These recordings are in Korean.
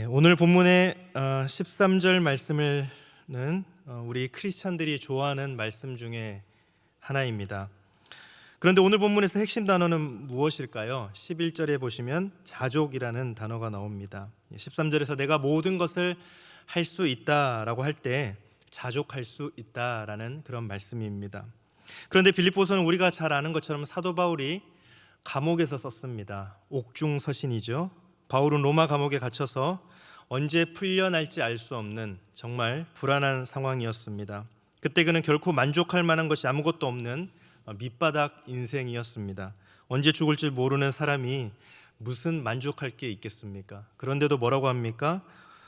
오늘 본문의 13절 말씀은 우리 크리스찬들이 좋아하는 말씀 중에 하나입니다. 그런데 오늘 본문에서 핵심 단어는 무엇일까요? 11절에 보시면 자족이라는 단어가 나옵니다. 13절에서 내가 모든 것을 할 수 있다라고 할 때 자족할 수 있다라는 그런 말씀입니다. 그런데 빌립보서는 우리가 잘 아는 것처럼 사도 바울이 감옥에서 썼습니다. 옥중서신이죠. 바울은 로마 감옥에 갇혀서 언제 풀려날지 알 수 없는 정말 불안한 상황이었습니다. 그때 그는 결코 만족할 만한 것이 아무것도 없는 밑바닥 인생이었습니다. 언제 죽을지 모르는 사람이 무슨 만족할 게 있겠습니까? 그런데도 뭐라고 합니까?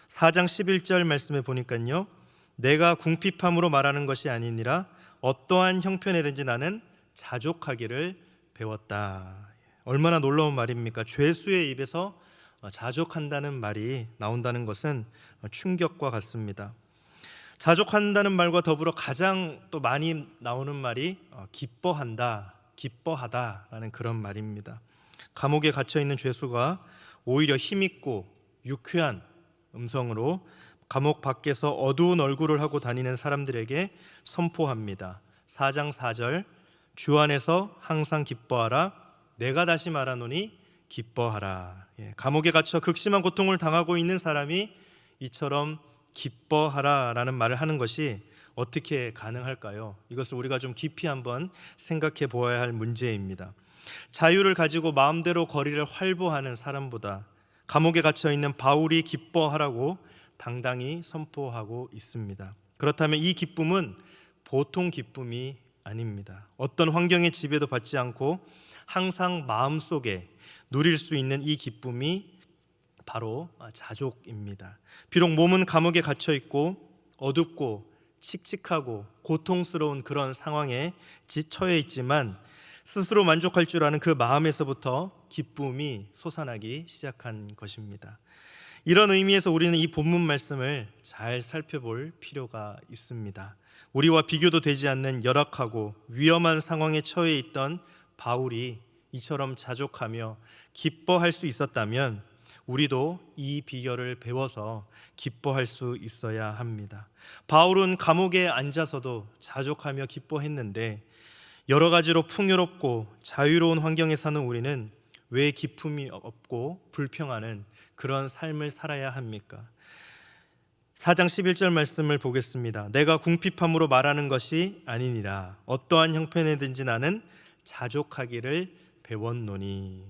4장 11절 말씀에 보니까요, 내가 궁핍함으로 말하는 것이 아니니라 어떠한 형편에든지 나는 자족하기를 배웠다. 얼마나 놀라운 말입니까? 죄수의 입에서 자족한다는 말이 나온다는 것은 충격과 같습니다. 자족한다는 말과 더불어 가장 또 많이 나오는 말이 기뻐한다, 기뻐하다라는 그런 말입니다. 감옥에 갇혀 있는 죄수가 오히려 힘있고 유쾌한 음성으로 감옥 밖에서 어두운 얼굴을 하고 다니는 사람들에게 선포합니다. 4장 4절, 주 안에서 항상 기뻐하라, 내가 다시 말하노니 기뻐하라. 감옥에 갇혀 극심한 고통을 당하고 있는 사람이 이처럼 기뻐하라라는 말을 하는 것이 어떻게 가능할까요? 이것을 우리가 좀 깊이 한번 생각해 보아야 할 문제입니다. 자유를 가지고 마음대로 거리를 활보하는 사람보다 감옥에 갇혀 있는 바울이 기뻐하라고 당당히 선포하고 있습니다. 그렇다면 이 기쁨은 보통 기쁨이 아닙니다. 어떤 환경의 지배도 받지 않고 항상 마음속에 누릴 수 있는 이 기쁨이 바로 자족입니다. 비록 몸은 감옥에 갇혀 있고 어둡고 칙칙하고 고통스러운 그런 상황에 처해 있지만 스스로 만족할 줄 아는 그 마음에서부터 기쁨이 솟아나기 시작한 것입니다. 이런 의미에서 우리는 이 본문 말씀을 잘 살펴볼 필요가 있습니다. 우리와 비교도 되지 않는 열악하고 위험한 상황에 처해 있던 바울이 이처럼 자족하며 기뻐할 수 있었다면 우리도 이 비결을 배워서 기뻐할 수 있어야 합니다. 바울은 감옥에 앉아서도 자족하며 기뻐했는데 여러 가지로 풍요롭고 자유로운 환경에 사는 우리는 왜 기쁨이 없고 불평하는 그런 삶을 살아야 합니까? 4장 11절 말씀을 보겠습니다. 내가 궁핍함으로 말하는 것이 아니니라 어떠한 형편에든지 나는 자족하기를 배웠노니.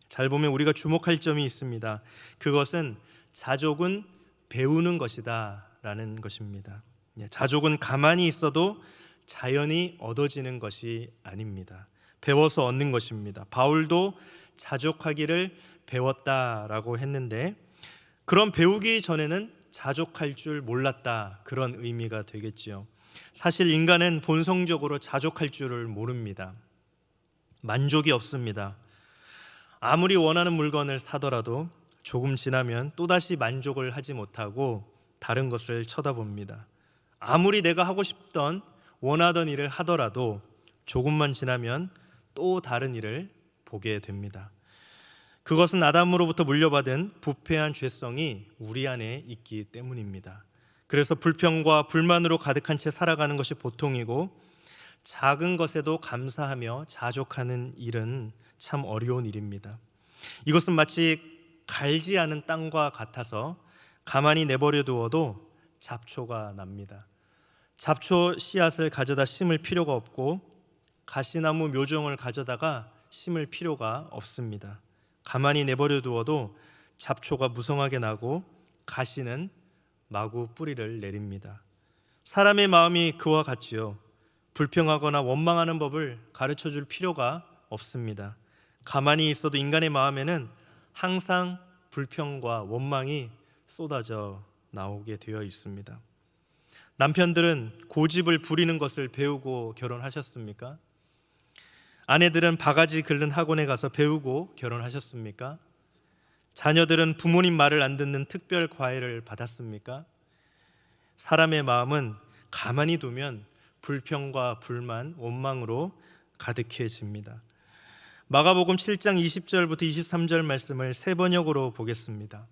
잘 보면 우리가 주목할 점이 있습니다. 그것은 자족은 배우는 것이다 라는 것입니다. 자족은 가만히 있어도 자연히 얻어지는 것이 아닙니다. 배워서 얻는 것입니다. 바울도 자족하기를 배웠다라고 했는데 그런 배우기 전에는 자족할 줄 몰랐다, 그런 의미가 되겠지요. 사실 인간은 본성적으로 자족할 줄을 모릅니다. 만족이 없습니다. 아무리 원하는 물건을 사더라도 조금 지나면 또다시 만족을 하지 못하고 다른 것을 쳐다봅니다. 아무리 내가 하고 싶던 원하던 일을 하더라도 조금만 지나면 또 다른 일을 보게 됩니다. 그것은 아담으로부터 물려받은 부패한 죄성이 우리 안에 있기 때문입니다. 그래서 불평과 불만으로 가득한 채 살아가는 것이 보통이고 작은 것에도 감사하며 자족하는 일은 참 어려운 일입니다. 이것은 마치 갈지 않은 땅과 같아서 가만히 내버려 두어도 잡초가 납니다. 잡초 씨앗을 가져다 심을 필요가 없고 가시나무 묘종을 가져다가 심을 필요가 없습니다. 가만히 내버려 두어도 잡초가 무성하게 나고 가시는 마구 뿌리를 내립니다. 사람의 마음이 그와 같지요. 불평하거나 원망하는 법을 가르쳐 줄 필요가 없습니다. 가만히 있어도 인간의 마음에는 항상 불평과 원망이 쏟아져 나오게 되어 있습니다. 남편들은 고집을 부리는 것을 배우고 결혼하셨습니까? 아내들은 바가지 긁는 학원에 가서 배우고 결혼하셨습니까? 자녀들은 부모님 말을 안 듣는 특별 과외를 받았습니까? 사람의 마음은 가만히 두면 불평과 불만, 원망으로 가득해집니다. 마가복음 7장 20절부터 23절 말씀을 세 번역으로 보겠습니다.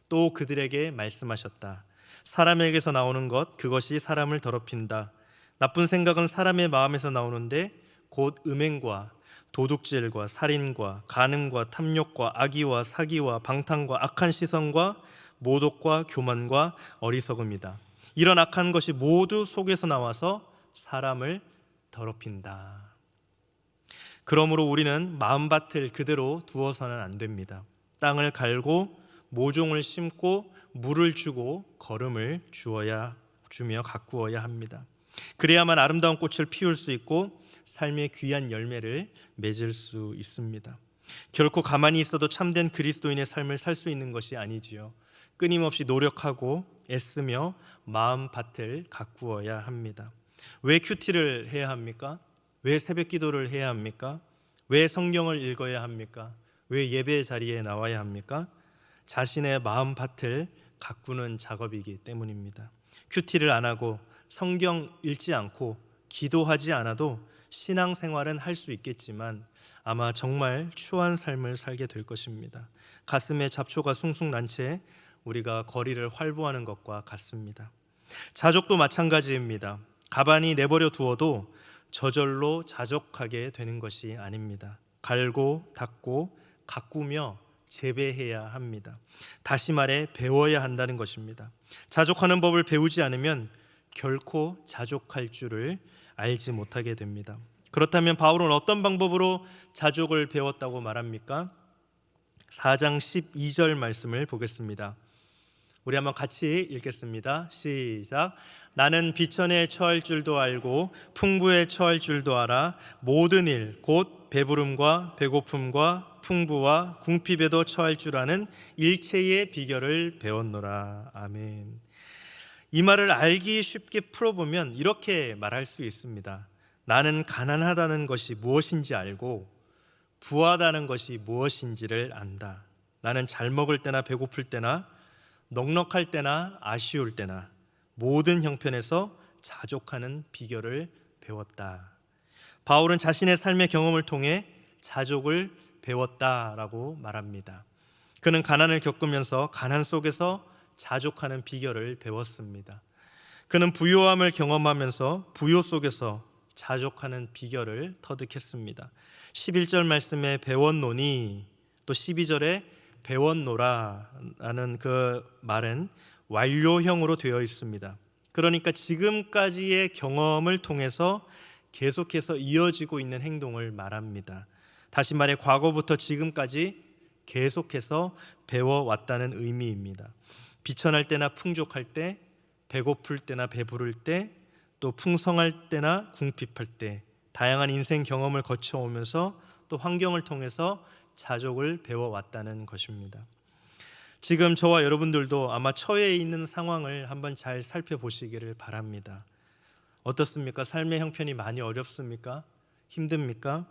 또 그들에게 말씀하셨다. 사람에게서 나오는 것, 그것이 사람을 더럽힌다. 나쁜 생각은 사람의 마음에서 나오는데 곧 음행과 도둑질과 살인과 간음과 탐욕과 악의와 사기와 방탕과 악한 시선과 모독과 교만과 어리석음이다. 이런 악한 것이 모두 속에서 나와서 사람을 더럽힌다. 그러므로 우리는 마음밭을 그대로 두어서는 안 됩니다. 땅을 갈고 모종을 심고 물을 주고 거름을 주며 가꾸어야 합니다. 그래야만 아름다운 꽃을 피울 수 있고 삶의 귀한 열매를 맺을 수 있습니다. 결코 가만히 있어도 참된 그리스도인의 삶을 살 수 있는 것이 아니지요. 끊임없이 노력하고 애쓰며 마음밭을 가꾸어야 합니다. 왜 큐티를 해야 합니까? 왜 새벽 기도를 해야 합니까? 왜 성경을 읽어야 합니까? 왜 예배 자리에 나와야 합니까? 자신의 마음밭을 가꾸는 작업이기 때문입니다. 큐티를 안 하고 성경 읽지 않고 기도하지 않아도 신앙생활은 할 수 있겠지만 아마 정말 추한 삶을 살게 될 것입니다. 가슴에 잡초가 숭숭 난 채 우리가 거리를 활보하는 것과 같습니다. 자족도 마찬가지입니다. 가만히 내버려 두어도 저절로 자족하게 되는 것이 아닙니다. 갈고 닦고 가꾸며 재배해야 합니다. 다시 말해 배워야 한다는 것입니다. 자족하는 법을 배우지 않으면 결코 자족할 줄을 알지 못하게 됩니다. 그렇다면 바울은 어떤 방법으로 자족을 배웠다고 말합니까? 4장 12절 말씀을 보겠습니다. 우리 한번 같이 읽겠습니다. 시작. 나는 비천에 처할 줄도 알고 풍부에 처할 줄도 알아 모든 일 곧 배부름과 배고픔과 풍부와 궁핍에도 처할 줄 아는 일체의 비결을 배웠노라. 아멘. 이 말을 알기 쉽게 풀어보면 이렇게 말할 수 있습니다. 나는 가난하다는 것이 무엇인지 알고 부하다는 것이 무엇인지를 안다. 나는 잘 먹을 때나 배고플 때나 넉넉할 때나 아쉬울 때나 모든 형편에서 자족하는 비결을 배웠다. 바울은 자신의 삶의 경험을 통해 자족을 배웠다라고 말합니다. 그는 가난을 겪으면서 가난 속에서 자족하는 비결을 배웠습니다. 그는 부요함을 경험하면서 부요 속에서 자족하는 비결을 터득했습니다. 11절 말씀에 배웠노니 또 12절에 배웠노라라는 그 말은 완료형으로 되어 있습니다. 그러니까 지금까지의 경험을 통해서 계속해서 이어지고 있는 행동을 말합니다. 다시 말해 과거부터 지금까지 계속해서 배워왔다는 의미입니다. 비천할 때나 풍족할 때, 배고플 때나 배부를 때, 또 풍성할 때나 궁핍할 때 다양한 인생 경험을 거쳐오면서 또 환경을 통해서 자족을 배워왔다는 것입니다. 지금 저와 여러분들도 아마 처해 있는 상황을 한번 잘 살펴보시기를 바랍니다. 어떻습니까? 삶의 형편이 많이 어렵습니까? 힘듭니까?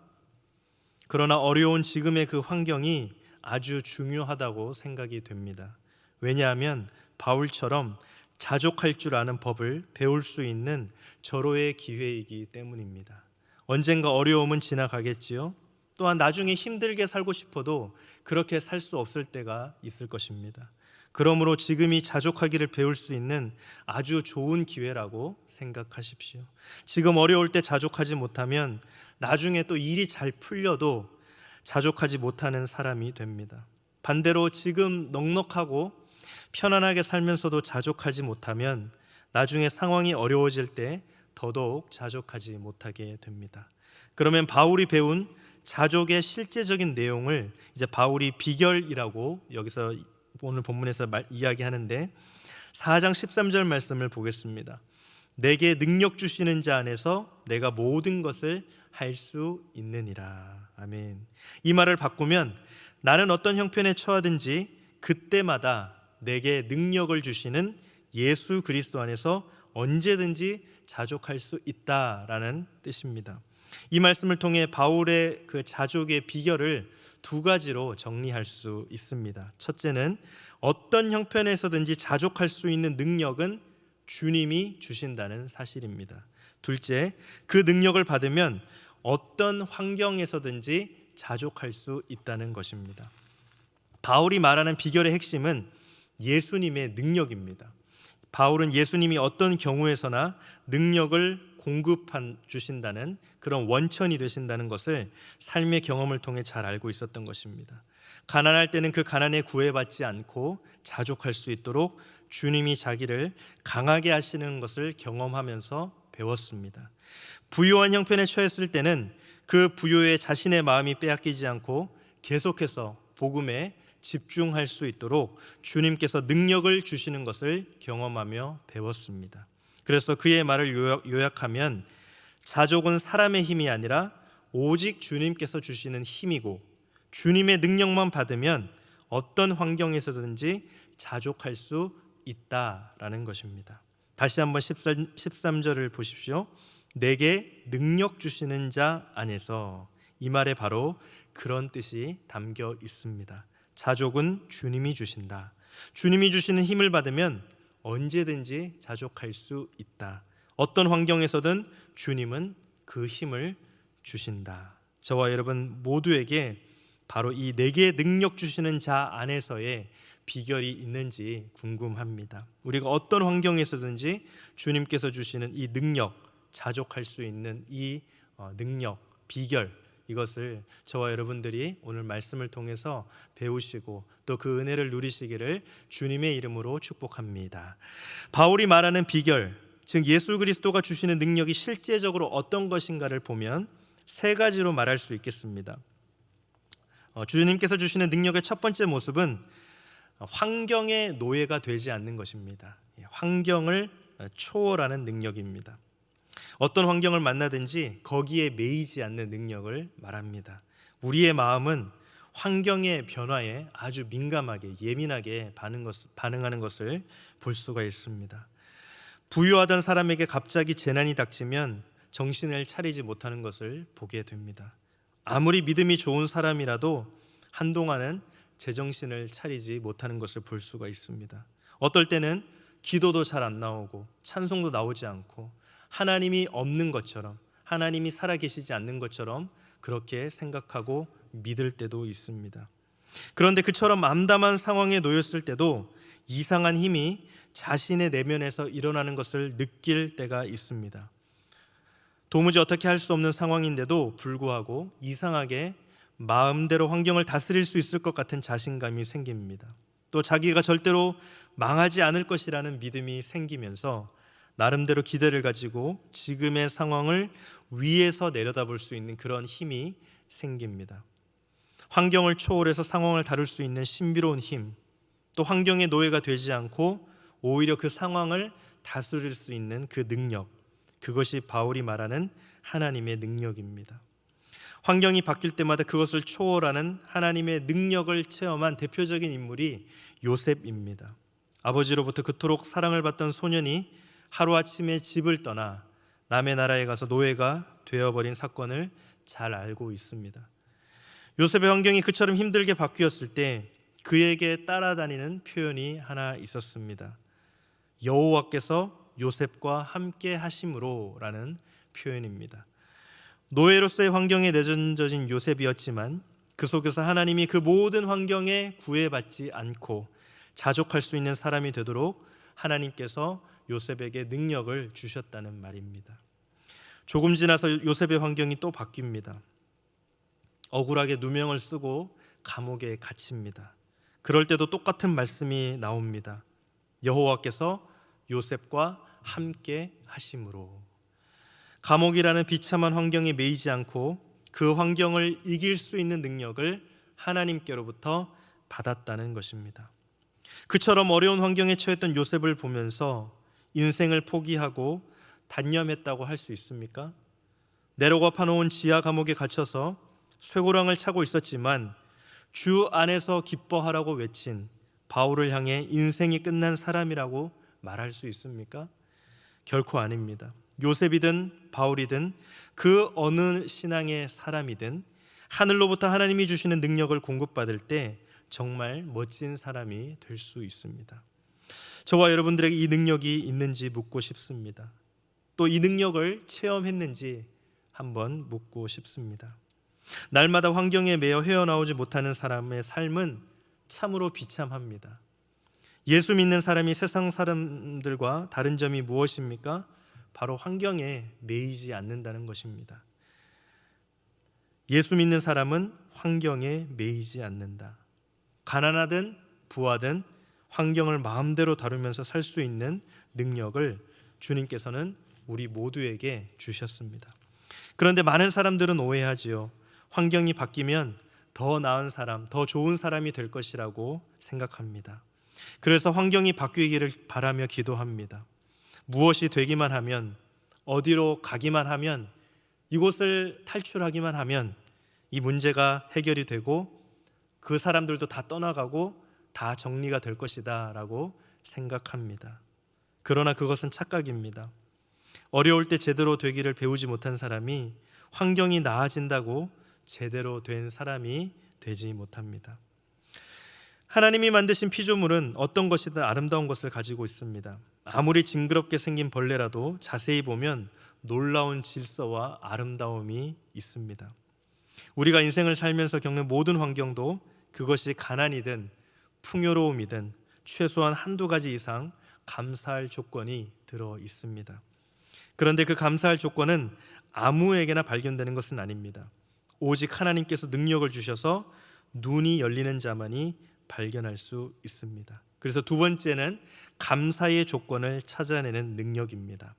그러나 어려운 지금의 그 환경이 아주 중요하다고 생각이 됩니다. 왜냐하면 바울처럼 자족할 줄 아는 법을 배울 수 있는 절호의 기회이기 때문입니다. 언젠가 어려움은 지나가겠지요. 또한 나중에 힘들게 살고 싶어도 그렇게 살 수 없을 때가 있을 것입니다. 그러므로 지금이 자족하기를 배울 수 있는 아주 좋은 기회라고 생각하십시오. 지금 어려울 때 자족하지 못하면 나중에 또 일이 잘 풀려도 자족하지 못하는 사람이 됩니다. 반대로 지금 넉넉하고 편안하게 살면서도 자족하지 못하면 나중에 상황이 어려워질 때 더더욱 자족하지 못하게 됩니다. 그러면 바울이 배운 자족의 실제적인 내용을 이제 바울이 비결이라고 여기서 오늘 본문에서 이야기하는데 4장 13절 말씀을 보겠습니다. 내게 능력 주시는 자 안에서 내가 모든 것을 할 수 있느니라. 아멘. 이 말을 바꾸면 나는 어떤 형편에 처하든지 그때마다 내게 능력을 주시는 예수 그리스도 안에서 언제든지 자족할 수 있다라는 뜻입니다. 이 말씀을 통해 바울의 그 자족의 비결을 두 가지로 정리할 수 있습니다. 첫째는 어떤 형편에서든지 자족할 수 있는 능력은 주님이 주신다는 사실입니다. 둘째, 그 능력을 받으면 어떤 환경에서든지 자족할 수 있다는 것입니다. 바울이 말하는 비결의 핵심은 예수님의 능력입니다. 바울은 예수님이 어떤 경우에서나 능력을 공급한 주신다는 그런 원천이 되신다는 것을 삶의 경험을 통해 잘 알고 있었던 것입니다. 가난할 때는 그 가난에 구애받지 않고 자족할 수 있도록 주님이 자기를 강하게 하시는 것을 경험하면서 배웠습니다. 부유한 형편에 처했을 때는 그 부유에 자신의 마음이 빼앗기지 않고 계속해서 복음에 집중할 수 있도록 주님께서 능력을 주시는 것을 경험하며 배웠습니다. 그래서 그의 말을 요약하면 자족은 사람의 힘이 아니라 오직 주님께서 주시는 힘이고 주님의 능력만 받으면 어떤 환경에서든지 자족할 수 있다라는 것입니다. 다시 한번 13절을 보십시오. 내게 능력 주시는 자 안에서, 이 말에 바로 그런 뜻이 담겨 있습니다. 자족은 주님이 주신다. 주님이 주시는 힘을 받으면 언제든지 자족할 수 있다. 어떤 환경에서든 주님은 그 힘을 주신다. 저와 여러분 모두에게 바로 이 내게 능력 주시는 자 안에서의 비결이 있는지 궁금합니다. 우리가 어떤 환경에서든지 주님께서 주시는 이 능력, 자족할 수 있는 이 능력, 비결, 이것을 저와 여러분들이 오늘 말씀을 통해서 배우시고 또 그 은혜를 누리시기를 주님의 이름으로 축복합니다. 바울이 말하는 비결, 즉 예수 그리스도가 주시는 능력이 실제적으로 어떤 것인가를 보면 세 가지로 말할 수 있겠습니다. 주님께서 주시는 능력의 첫 번째 모습은 환경의 노예가 되지 않는 것입니다. 환경을 초월하는 능력입니다. 어떤 환경을 만나든지 거기에 매이지 않는 능력을 말합니다. 우리의 마음은 환경의 변화에 아주 민감하게 예민하게 반응하는 것을 볼 수가 있습니다. 부유하던 사람에게 갑자기 재난이 닥치면 정신을 차리지 못하는 것을 보게 됩니다. 아무리 믿음이 좋은 사람이라도 한동안은 제정신을 차리지 못하는 것을 볼 수가 있습니다. 어떨 때는 기도도 잘 안 나오고 찬송도 나오지 않고 하나님이 없는 것처럼, 하나님이 살아계시지 않는 것처럼 그렇게 생각하고 믿을 때도 있습니다. 그런데 그처럼 암담한 상황에 놓였을 때도 이상한 힘이 자신의 내면에서 일어나는 것을 느낄 때가 있습니다. 도무지 어떻게 할 수 없는 상황인데도 불구하고 이상하게 마음대로 환경을 다스릴 수 있을 것 같은 자신감이 생깁니다. 또 자기가 절대로 망하지 않을 것이라는 믿음이 생기면서 나름대로 기대를 가지고 지금의 상황을 위에서 내려다볼 수 있는 그런 힘이 생깁니다. 환경을 초월해서 상황을 다룰 수 있는 신비로운 힘, 또 환경의 노예가 되지 않고 오히려 그 상황을 다스릴 수 있는 그 능력, 그것이 바울이 말하는 하나님의 능력입니다. 환경이 바뀔 때마다 그것을 초월하는 하나님의 능력을 체험한 대표적인 인물이 요셉입니다. 아버지로부터 그토록 사랑을 받던 소년이 하루아침에 집을 떠나 남의 나라에 가서 노예가 되어버린 사건을 잘 알고 있습니다. 요셉의 환경이 그처럼 힘들게 바뀌었을 때 그에게 따라다니는 표현이 하나 있었습니다. 여호와께서 요셉과 함께 하심으로 라는 표현입니다. 노예로서의 환경에 내던져진 요셉이었지만 그 속에서 하나님이 그 모든 환경에 구애받지 않고 자족할 수 있는 사람이 되도록 하나님께서 요셉에게 능력을 주셨다는 말입니다. 조금 지나서 요셉의 환경이 또 바뀝니다. 억울하게 누명을 쓰고 감옥에 갇힙니다. 그럴 때도 똑같은 말씀이 나옵니다. 여호와께서 요셉과 함께 하심으로. 감옥이라는 비참한 환경에 매이지 않고 그 환경을 이길 수 있는 능력을 하나님께로부터 받았다는 것입니다. 그처럼 어려운 환경에 처했던 요셉을 보면서 인생을 포기하고 단념했다고 할 수 있습니까? 네로가 파놓은 지하 감옥에 갇혀서 쇠고랑을 차고 있었지만 주 안에서 기뻐하라고 외친 바울을 향해 인생이 끝난 사람이라고 말할 수 있습니까? 결코 아닙니다. 요셉이든 바울이든 그 어느 신앙의 사람이든 하늘로부터 하나님이 주시는 능력을 공급받을 때 정말 멋진 사람이 될 수 있습니다. 저와 여러분들에게 이 능력이 있는지 묻고 싶습니다. 또 이 능력을 체험했는지 한번 묻고 싶습니다. 날마다 환경에 매여 헤어나오지 못하는 사람의 삶은 참으로 비참합니다. 예수 믿는 사람이 세상 사람들과 다른 점이 무엇입니까? 바로 환경에 매이지 않는다는 것입니다. 예수 믿는 사람은 환경에 매이지 않는다. 가난하든 부하든 환경을 마음대로 다루면서 살 수 있는 능력을 주님께서는 우리 모두에게 주셨습니다. 그런데 많은 사람들은 오해하지요. 환경이 바뀌면 더 나은 사람, 더 좋은 사람이 될 것이라고 생각합니다. 그래서 환경이 바뀌기를 바라며 기도합니다. 무엇이 되기만 하면, 어디로 가기만 하면, 이곳을 탈출하기만 하면 이 문제가 해결이 되고 그 사람들도 다 떠나가고 다 정리가 될 것이다 라고 생각합니다. 그러나 그것은 착각입니다. 어려울 때 제대로 되기를 배우지 못한 사람이 환경이 나아진다고 제대로 된 사람이 되지 못합니다. 하나님이 만드신 피조물은 어떤 것이든 아름다운 것을 가지고 있습니다. 아무리 징그럽게 생긴 벌레라도 자세히 보면 놀라운 질서와 아름다움이 있습니다. 우리가 인생을 살면서 겪는 모든 환경도 그것이 가난이든 풍요로움이든 최소한 한두 가지 이상 감사할 조건이 들어 있습니다. 그런데 그 감사할 조건은 아무에게나 발견되는 것은 아닙니다. 오직 하나님께서 능력을 주셔서 눈이 열리는 자만이 발견할 수 있습니다. 그래서 두 번째는 감사의 조건을 찾아내는 능력입니다.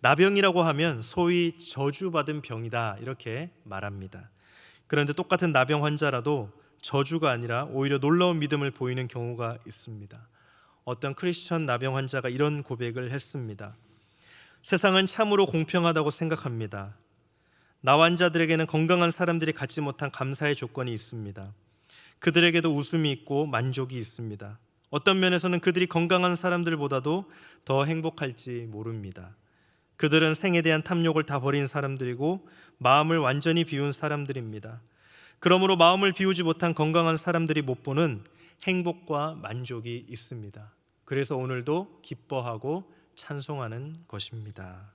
나병이라고 하면 소위 저주받은 병이다 이렇게 말합니다. 그런데 똑같은 나병 환자라도 저주가 아니라 오히려 놀라운 믿음을 보이는 경우가 있습니다. 어떤 크리스천 나병 환자가 이런 고백을 했습니다. 세상은 참으로 공평하다고 생각합니다. 나 환자들에게는 건강한 사람들이 갖지 못한 감사의 조건이 있습니다. 그들에게도 웃음이 있고 만족이 있습니다. 어떤 면에서는 그들이 건강한 사람들보다도 더 행복할지 모릅니다. 그들은 생에 대한 탐욕을 다 버린 사람들이고 마음을 완전히 비운 사람들입니다. 그러므로 마음을 비우지 못한 건강한 사람들이 못 보는 행복과 만족이 있습니다. 그래서 오늘도 기뻐하고 찬송하는 것입니다.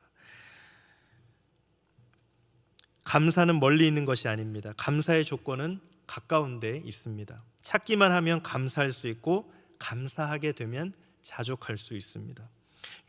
감사는 멀리 있는 것이 아닙니다. 감사의 조건은 가까운 데 있습니다. 찾기만 하면 감사할 수 있고 감사하게 되면 자족할 수 있습니다.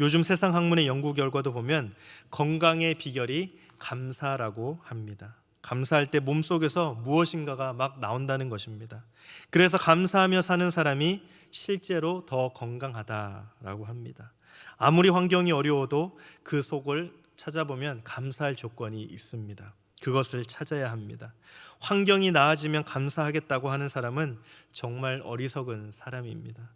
요즘 세상 학문의 연구 결과도 보면 건강의 비결이 감사라고 합니다. 감사할 때 몸속에서 무엇인가가 막 나온다는 것입니다. 그래서 감사하며 사는 사람이 실제로 더 건강하다라고 합니다. 아무리 환경이 어려워도 그 속을 찾아보면 감사할 조건이 있습니다. 그것을 찾아야 합니다. 환경이 나아지면 감사하겠다고 하는 사람은 정말 어리석은 사람입니다.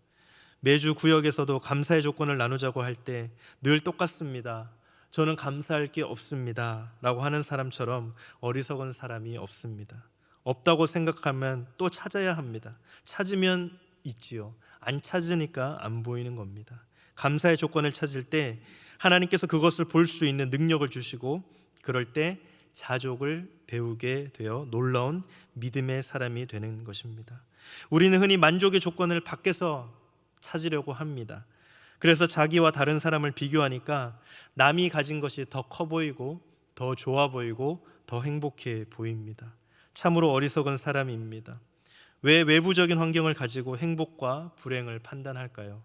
매주 구역에서도 감사의 조건을 나누자고 할 때 늘 똑같습니다. 저는 감사할 게 없습니다 라고 하는 사람처럼 어리석은 사람이 없습니다. 없다고 생각하면 또 찾아야 합니다. 찾으면 있지요. 안 찾으니까 안 보이는 겁니다. 감사의 조건을 찾을 때 하나님께서 그것을 볼 수 있는 능력을 주시고 그럴 때 자족을 배우게 되어 놀라운 믿음의 사람이 되는 것입니다. 우리는 흔히 만족의 조건을 밖에서 찾으려고 합니다. 그래서 자기와 다른 사람을 비교하니까 남이 가진 것이 더 커 보이고 더 좋아 보이고 더 행복해 보입니다. 참으로 어리석은 사람입니다. 왜 외부적인 환경을 가지고 행복과 불행을 판단할까요?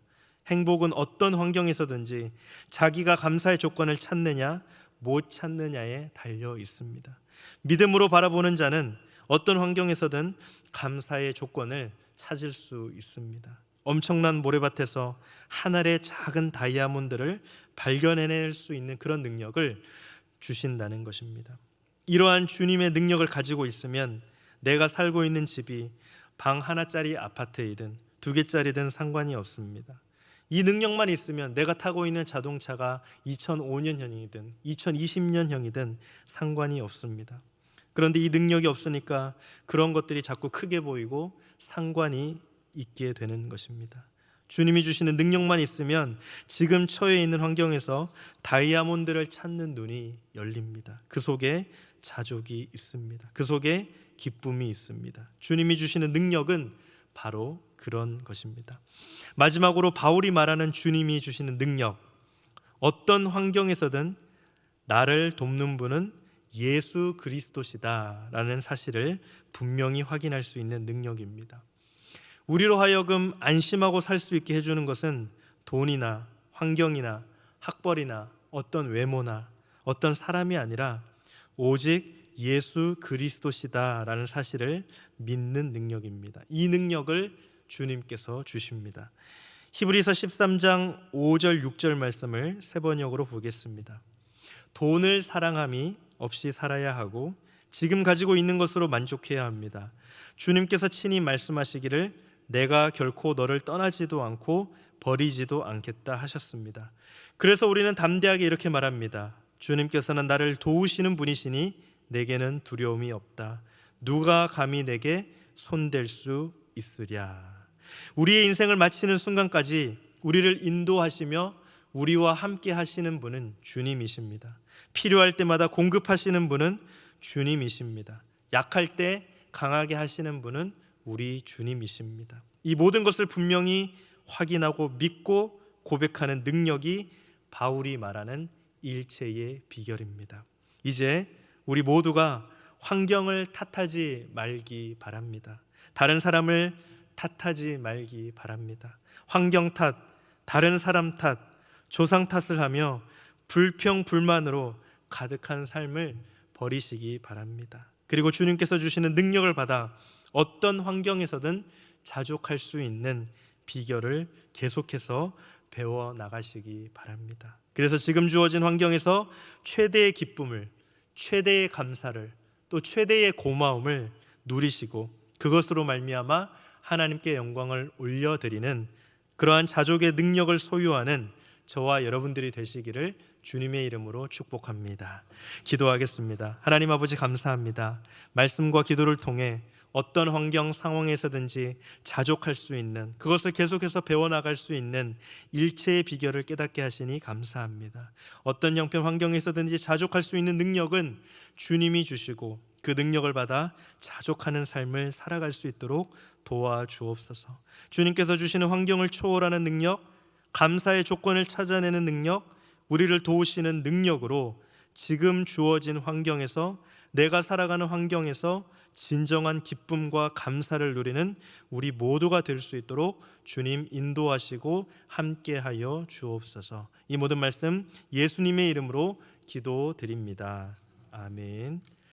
행복은 어떤 환경에서든지 자기가 감사의 조건을 찾느냐 못 찾느냐에 달려 있습니다. 믿음으로 바라보는 자는 어떤 환경에서든 감사의 조건을 찾을 수 있습니다. 엄청난 모래밭에서 한 알의 작은 다이아몬드를 발견해낼 수 있는 그런 능력을 주신다는 것입니다. 이러한 주님의 능력을 가지고 있으면 내가 살고 있는 집이 방 하나짜리 아파트이든 두 개짜리든 상관이 없습니다. 이 능력만 있으면 내가 타고 있는 자동차가 2005년형이든 2020년형이든 상관이 없습니다. 그런데 이 능력이 없으니까 그런 것들이 자꾸 크게 보이고 상관이 있게 되는 것입니다. 주님이 주시는 능력만 있으면 지금 처해 있는 환경에서 다이아몬드를 찾는 눈이 열립니다. 그 속에 자족이 있습니다. 그 속에 기쁨이 있습니다. 주님이 주시는 능력은 바로 그런 것입니다. 마지막으로 바울이 말하는 주님이 주시는 능력, 어떤 환경에서든 나를 돕는 분은 예수 그리스도시다 라는 사실을 분명히 확인할 수 있는 능력입니다. 우리로 하여금 안심하고 살 수 있게 해주는 것은 돈이나 환경이나 학벌이나 어떤 외모나 어떤 사람이 아니라 오직 예수 그리스도시다라는 사실을 믿는 능력입니다. 이 능력을 주님께서 주십니다. 히브리서 13장 5절 6절 말씀을 세 번역으로 보겠습니다. 돈을 사랑함이 없이 살아야 하고 지금 가지고 있는 것으로 만족해야 합니다. 주님께서 친히 말씀하시기를 내가 결코 너를 떠나지도 않고 버리지도 않겠다 하셨습니다. 그래서 우리는 담대하게 이렇게 말합니다. 주님께서는 나를 도우시는 분이시니 내게는 두려움이 없다. 누가 감히 내게 손댈 수 있으랴. 우리의 인생을 마치는 순간까지 우리를 인도하시며 우리와 함께 하시는 분은 주님이십니다. 필요할 때마다 공급하시는 분은 주님이십니다. 약할 때 강하게 하시는 분은 우리 주님이십니다. 이 모든 것을 분명히 확인하고 믿고 고백하는 능력이 바울이 말하는 일체의 비결입니다. 이제 우리 모두가 환경을 탓하지 말기 바랍니다. 다른 사람을 탓하지 말기 바랍니다. 환경 탓, 다른 사람 탓, 조상 탓을 하며 불평, 불만으로 가득한 삶을 버리시기 바랍니다. 그리고 주님께서 주시는 능력을 받아 어떤 환경에서든 자족할 수 있는 비결을 계속해서 배워 나가시기 바랍니다. 그래서 지금 주어진 환경에서 최대의 기쁨을, 최대의 감사를, 또 최대의 고마움을 누리시고 그것으로 말미암아 하나님께 영광을 올려드리는 그러한 자족의 능력을 소유하는 저와 여러분들이 되시기를 주님의 이름으로 축복합니다. 기도하겠습니다. 하나님 아버지 감사합니다. 말씀과 기도를 통해 어떤 환경 상황에서든지 자족할 수 있는, 그것을 계속해서 배워나갈 수 있는 일체의 비결을 깨닫게 하시니 감사합니다. 어떤 형편 환경에서든지 자족할 수 있는 능력은 주님이 주시고 그 능력을 받아 자족하는 삶을 살아갈 수 있도록 도와주옵소서. 주님께서 주시는 환경을 초월하는 능력, 감사의 조건을 찾아내는 능력, 우리를 도우시는 능력으로 지금 주어진 환경에서, 내가 살아가는 환경에서 진정한 기쁨과 감사를 누리는 우리 모두가 될 수 있도록 주님 인도하시고 함께하여 주옵소서. 이 모든 말씀 예수님의 이름으로 기도드립니다. 아멘.